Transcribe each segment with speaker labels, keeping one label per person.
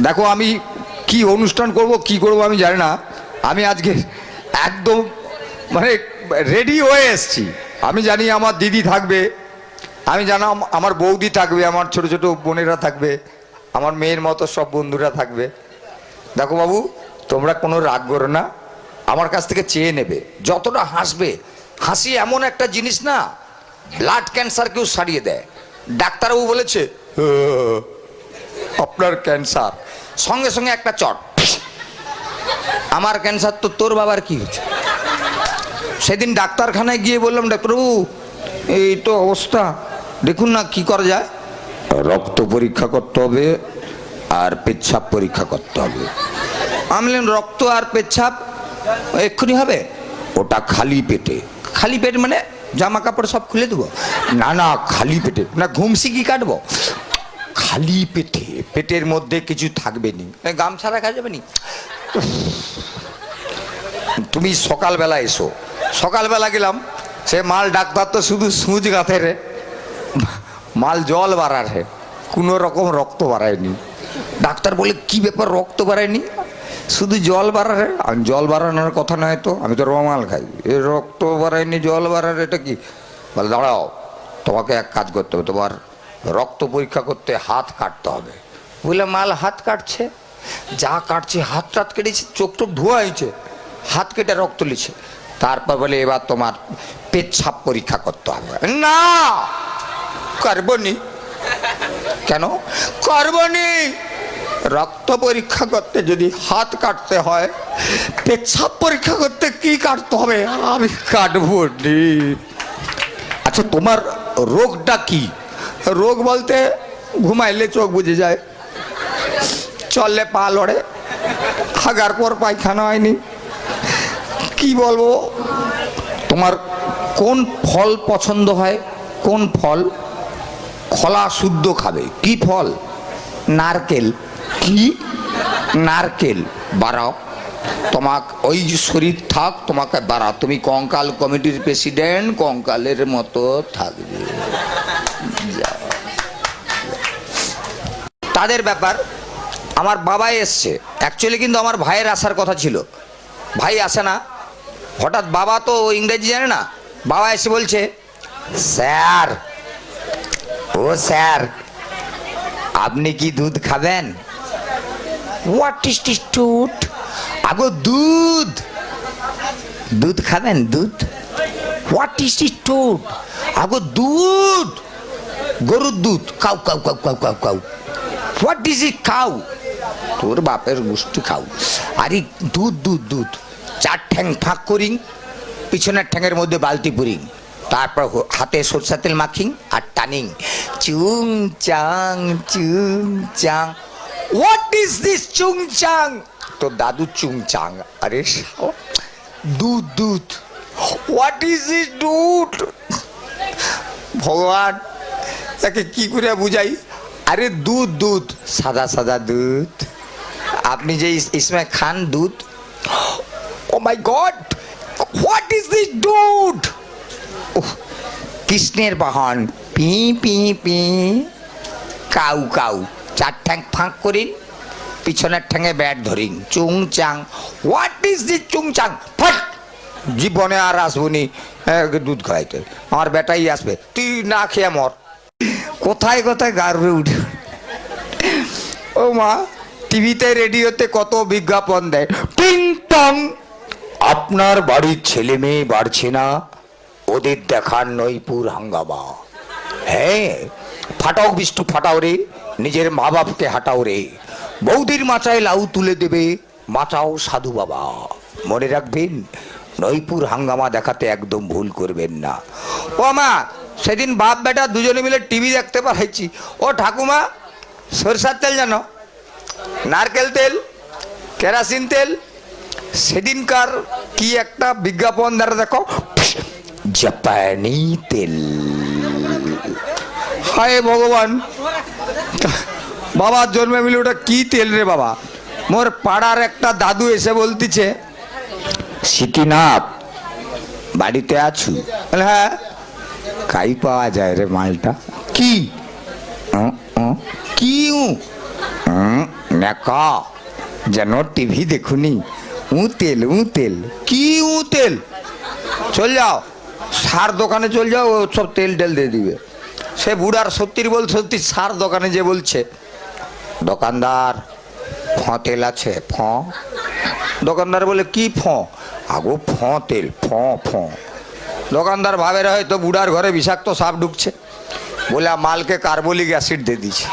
Speaker 1: দেখো আমি কি অনুষ্ঠান করব কি করব আমি জানি না। আমি আজকে একদম মানে রেডি হয়ে এসেছি। আমি জানি আমার দিদি থাকবে, আমি জানি আমার বৌদি থাকবে, আমার ছোট ছোট বোনেরা থাকবে, আমার মেয়ের মতো সব বন্ধুরা থাকবে। দেখো বাবু, তোমরা কোনো রাগ করো না, আমার কাছ থেকে চেয়ে নেবে, যতটা হাসবে। হাসি এমন একটা জিনিস না, ব্লাড ক্যান্সারকেও সারিয়ে দেয়। ডাক্তারবাবু বলেছে আপনার ক্যান্সার, সঙ্গে সঙ্গে একটা চট। আমার ক্যান্সার তো তোর বাবার কি হয়েছে? সেদিন ডাক্তারখানায় গিয়ে বললাম, ডাক্তারবাবু এই তো অবস্থা, দেখুন না কি করা যায়। রক্ত পরীক্ষা করতে হবে আর পেচ্ছাপ পরীক্ষা করতে হবে। আমি বললাম রক্ত আর পেচ্ছাপ এক্ষুনি হবে? ওটা খালি পেটে। খালি পেট মানে জামা কাপড় সব খুলে দেবো? না না, খালি পেটে। না ঘুমসি কি কাটবো? খালি পেটে, পেটের মধ্যে কিছু থাকবে নি, গামছা রাখা যাবে নি। তুমি সকালবেলা এসো। সকালবেলা গেলাম, সে মাল ডাক্তার তো শুধু সুচ গাঁথে রে, মাল জল বাড়ার হে, কোনো রকম রক্ত বাড়ায়নি। ডাক্তার বলে কি ব্যাপার রক্ত বাড়ায়নি? শুধু জল বাড়ার হে। আমি জল বাড়ানোর কথা নয় তো, আমি তো রমাল খাই, এ রক্ত বাড়ায়নি জল বাড়ার এটা কি? বলে দাঁড়াও, তোমাকে এক কাজ করতে হবে, তোমার রক্ত পরীক্ষা করতে হাত কাটতে হবে। বলে মাল হাত কাটছে, যা কাটছে হাত টাত কেটেছে, চোখ টোক ধোয়া হয়েছে, হাত কেটে রক্ত লিছে। তারপর বলে এবার তোমার পেচ্ছাপ পরীক্ষা করতে হবে। না করবনি। কেন করবনি? রক্ত পরীক্ষা করতে যদি হাত কাটতে হয়, পেচ্ছাপ পরীক্ষা করতে কি কাটতে হবে? আমি কাটবো নি। আচ্ছা তোমার রোগটা কি? রোগ বলতে ঘুমাইলে চোখ বুঝে যায়, চললে পা লড়ে, হাগার পর পায়খানা হয়নি, কি বলবো। তোমার কোন ফল পছন্দ হয়? কোন ফল? খোলা শুদ্ধ খাবে। কি ফল? নারকেল। কি? নারকেল। বাড়াও, তোমাক ওই শরীর থাক, তোমাকে বাড়া, তুমি কঙ্কাল কমিটির প্রেসিডেন্ট, কঙ্কালের মতো থাকবে। তাদের ব্যাপার। আমার বাবা এসছে, অ্যাকচুয়ালি কিন্তু আমার ভাইয়ের আসার কথা ছিল, ভাই আসে না। হঠাৎ বাবা তো ইংরেজি জানে না, বাবা এসে বলছে স্যার, ও স্যার আপনি কি দুধ খাবেন? হোয়াট ইজ দিস দুধ? আগো দুধ, দুধ খাবেন? দুধ? হোয়াট ইজ দিস দুধ? আগো দুধ, গরুর দুধ। Cow cow cow cow cow cow. What is it? Cow? তোর বাপের গোষ্ঠী খাও। আরে দুধ দুধ দুধ। চার ঠ্যাং ফাঁক করিং, পিছনের ঠ্যাঙের মধ্যে বালতি পুরিং, তারপর হাতে সরষের তেল মাখিং আর টানিং, চুং চাং চুং চাং। হোয়াট ইজ দিস চুং চাং? তো দাদু চুং চাং। আরে দুধ দুধ। হোয়াট ইজ দিস দুধ? ভগবান তাকে কি করে বুঝাই? अरे दूध दूध, सादा सादा दूध, आपने जो इसमें खान दूध। Oh my god, what is this दूध? कृष्णेर बाहन, पी पी पी, काउ काउ, चार ठैंग फाँक करिन, पिछনের ঠ্যাঙে ব্যাট ধরিং, চুং চাং। হোয়াট ইজ দিস চুং চাং? ফট, জীবনে আর আসবনি দুধ খাইতে, আমার বেটাই আসবে, তুই না খেয়ে মর। কোথায় কোথায় গার্বে উঠে। ও মা, টিভিতে রেডিওতে কত বিজ্ঞাপন দেয়, টিং টং, আপনার বাড়ির ছেলে মেয়ে বাড়ছে না, ওদের দেখার নইপুর হাঙ্গামা। হ্যাঁ, ফাটাও বিষ্টু ফাটাও রে, নিজের মা বাপকে হাঁটাও রে, বৌদির মাচায় লাউ তুলে দেবে, মাচাও সাধু বাবা। মনে রাখবেন, নইপুর হাঙ্গামা দেখাতে একদম ভুল করবেন না। ও মা, সেদিন বাপ বেটা দুজনে মিলে টিভি দেখতে পারাইছি। ও ঠাকুমা, সরষার তেল জানো, নারকেল তেল, কেরাসিন তেল, সেদিনকার কি একটা বিজ্ঞাপন দ্বারা দেখো, জাপানি তেল। হায় ভগবান, বাবার জন্মে মিলে ওটা কি তেল রে বাবা। মোর পাড়ার একটা দাদু এসে বলতিছে, সিকিনাথ বাড়িতে আছু? হ্যাঁ। কাই পাওয়া যায় রে মালটা? কি কি নেকা যেন টিভি দেখুনি, উতেল উতেল কি উতেল, চল যাও সার দোকানে চল যাও, ও সব তেল টেল দিয়ে দিবে। সে বুড়ার সত্যির বল সত্যি সার দোকানে যে বলছে, দোকানদার ফ তেল আছে ফ? দোকানদার বলে কি ফ? আগো ফ তেল ফ ফ। দোকানদার ভাবে হয়তো বুড়ার ঘরে বিষাক্ত সাপ ঢুকছে, বলে মালকে কার্বলিক অ্যাসিড দিয়ে দিচ্ছে।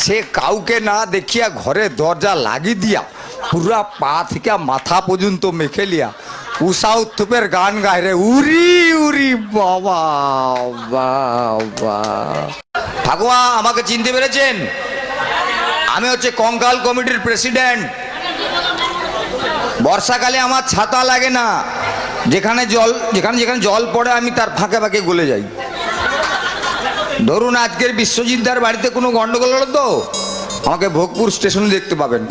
Speaker 1: সে কাউকে না দেখিয়া ঘরে দরজা লাগিয়ে দিয়া পুরা পা থেকে মাথা পর্যন্ত মেখে লিয়া উষা উত্থুপের গান গায় রে, উরি উরি বাবা বাবা। ঠাকুমা আমাকে চিনতে পেরেছেন? আমি হচ্ছে কঙ্কাল কমিটির প্রেসিডেন্ট। বর্ষাকালে আমার ছাতা লাগে না, যেখানে যেখানে জল পড়ে আমি তার ফাঁকে ফাঁকে গলে যাই। ধরুন আজকের বিশ্বজিৎদার বাড়িতে কোনো গন্ডগোল হলো তো আমাকে ভোগপুর স্টেশনে দেখতে পাবেন।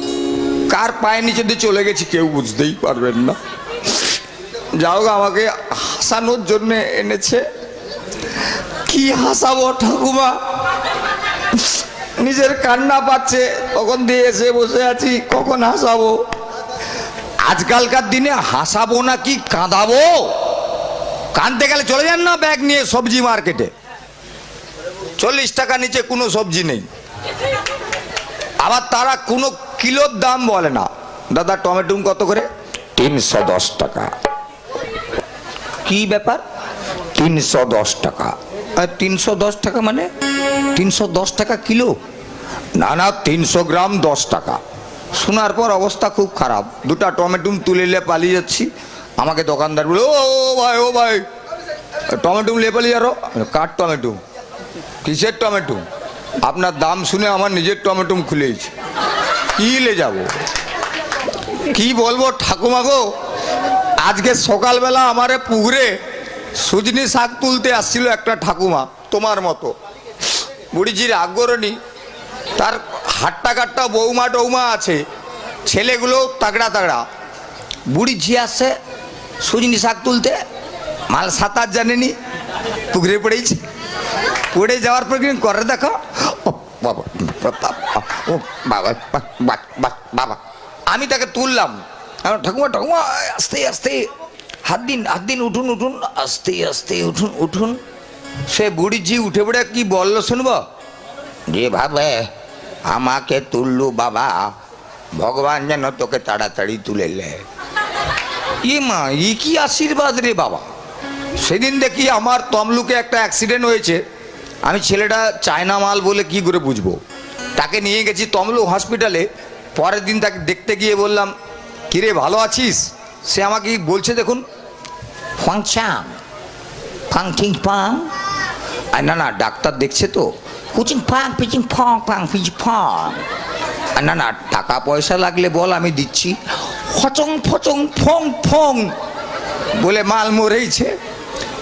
Speaker 1: কার পায়ের নিচে দিয়ে চলে গেছি কেউ বুঝতেই পারবেন না। যাও আমাকে হাসানোর জন্য এনেছে। কি হাসাবো ঠাকুমা, নিজের কান্না পাচ্ছে, তখন দিয়ে এসে বসে আছি কখন হাসাবো। আজকালকার দিনে হাসাবো না কি কাঁদাবো? কাঁদতে গেলে চলে যান না ব্যাগ নিয়ে সবজি মার্কেটে, 40 টাকা নিচে কোনো সবজি নেই। আবার তারা কোনো কিলোর দাম বলে না। দাদা টমেটো কত করে? 310 টাকা। কি ব্যাপার 310 টাকা? 310 টাকা মানে 310 টাকা কিলো? না না 300 গ্রাম 10 টাকা। শোনার পর অবস্থা খুব খারাপ। দুটা টমেটো তুলে নিয়ে পালিয়ে যাচ্ছি। আমাকে দোকানদার বলে, ও ভাই ও ভাই টমেটো নিয়ে পালিয়ে যারো। কার টমেটো? কিসের টমেটো? আপনার দাম শুনে আমার নিজের টমেটো খুলেছি, কি লে যাব? কি বলবো ঠাকুমা গো, আজকে সকালবেলা আমারে পুকুরে সুজনি শাক তুলতে আসছিল একটা ঠাকুমা তোমার মতো, বুড়িজির আগ্রহণী। তার হাট্টা কাট্টা বৌমা টৌমা আছে, ছেলেগুলো তাগড়া তাগড়া। বুড়িঝি আসছে সুজনি শাক তুলতে, মাল সাঁতার জানেনি, পুকুরে পড়েছে। পড়ে যাওয়ার পর কিন্তু করে দেখো, ও বাবা ও বাবা বাবা। আমি তাকে তুললাম, ঠাকুমা ঠাকুমা আস্তে আস্তে হাত দিন উঠুন উঠুন, আস্তে আস্তে উঠুন উঠুন। সে বুড়িঝি উঠে পড়ে কি বললো শুনবো? যে ভাবে আমাকে তুললু বাবা, ভগবান যেন তোকে তাড়াতাড়ি তুলে লে। ই মা, ই কি আশীর্বাদ রে বাবা। সেদিন দেখি আমার তমলুকে একটা অ্যাক্সিডেন্ট হয়েছে। আমি ছেলেটা চায়না মাল বলে কি করে বুঝবো, তাকে নিয়ে গেছি তমলুক হসপিটালে। পরের দিন তাকে দেখতে গিয়ে বললাম, কিরে ভালো আছিস? সে আমাকে বলছে দেখুন, ফাংচাং ফাং ঠিং ফাং। না না ডাক্তার দেখছে তো, কুচিং ফাং পিচিং ফং ফাং পিচ ফং। না না টাকা পয়সা লাগলে বল আমি দিচ্ছি। ফচং ফচং ফং ফং বলে মাল মরেইছে।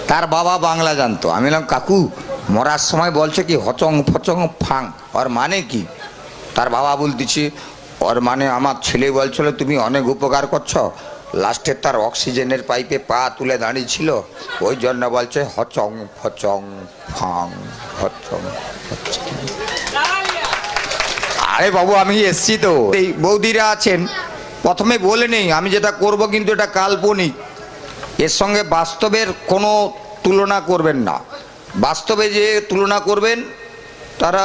Speaker 1: তার বাবা বাংলা জানতো। আমি বললাম, কাকু মরার সময় বলছে কি হচং ফচং ফাং, ওর মানে কি? তার বাবা বলতেছি, ওর মানে আমার ছেলে বলছিল তুমি অনেক উপকার করছো, লাস্টে তার অক্সিজেনের পাইপে পা তুলে দাঁড়িয়েছিল, ওই জন্য বলছে হচং ফচং ফাং হচং ফচং। আরে বাবু আমি এসছি তো, এই বৌদিরা আছেন, প্রথমে বলে নেই আমি যেটা করব কিন্তু এটা কাল্পনিক, এর সঙ্গে বাস্তবের কোনো তুলনা করবেন না। বাস্তবে যে তুলনা করবেন তারা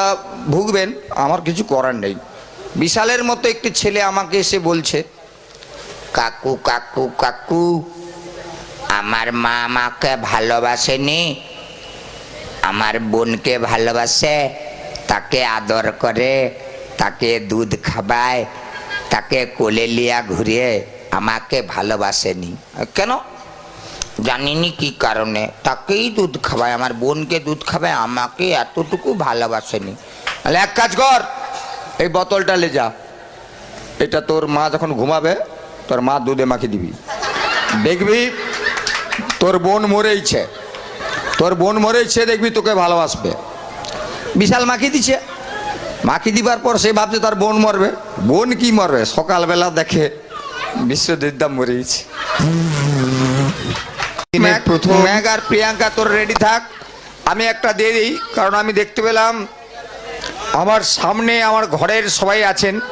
Speaker 1: ভুগবেন, আমার কিছু করার নেই। বিশালের মতো একটি ছেলে আমাকে এসে বলছে, কাকু কাকু কাকু আমার মা আমাকে ভালোবাসেনি, আমার বোনকে ভালোবাসে, তাকে আদর করে, তাকে দুধ খাবায়, তাকে কোলে লিয়া ঘুরিয়ে, আমাকে ভালোবাসেনি। কেন জানিনি কি কারণে, তাকেই দুধ খাওয়ায়, আমার বোনকে দুধ খাওয়ায়, আমাকে এতটুকু ভালোবাসেনি। তাহলে এক কাজ কর, এই বোতলটা লে যা, এটা তোর মা যখন ঘুমাবে তোর মা দুধে মাখিয়ে দিবি, দেখবি তোর বোন মরেইছে, তোর বোন মরেইছে, দেখবি তোকে ভালোবাসবে। বিশাল মাখিয়ে দিচ্ছে, মাখিয়ে দিবার পর সে ভাবছে তার বোন মরবে। বোন কি মরবে, সকালবেলা দেখে বিশ্বজিৎদা মরেইছে। ম্যাগ আর প্রিয়াঙ্কা তোর রেডি থাক, আমি একটা দিয়ে দিই, কারণ আমি দেখতে পেলাম আমার সামনে আমার ঘরের সবাই আছেন।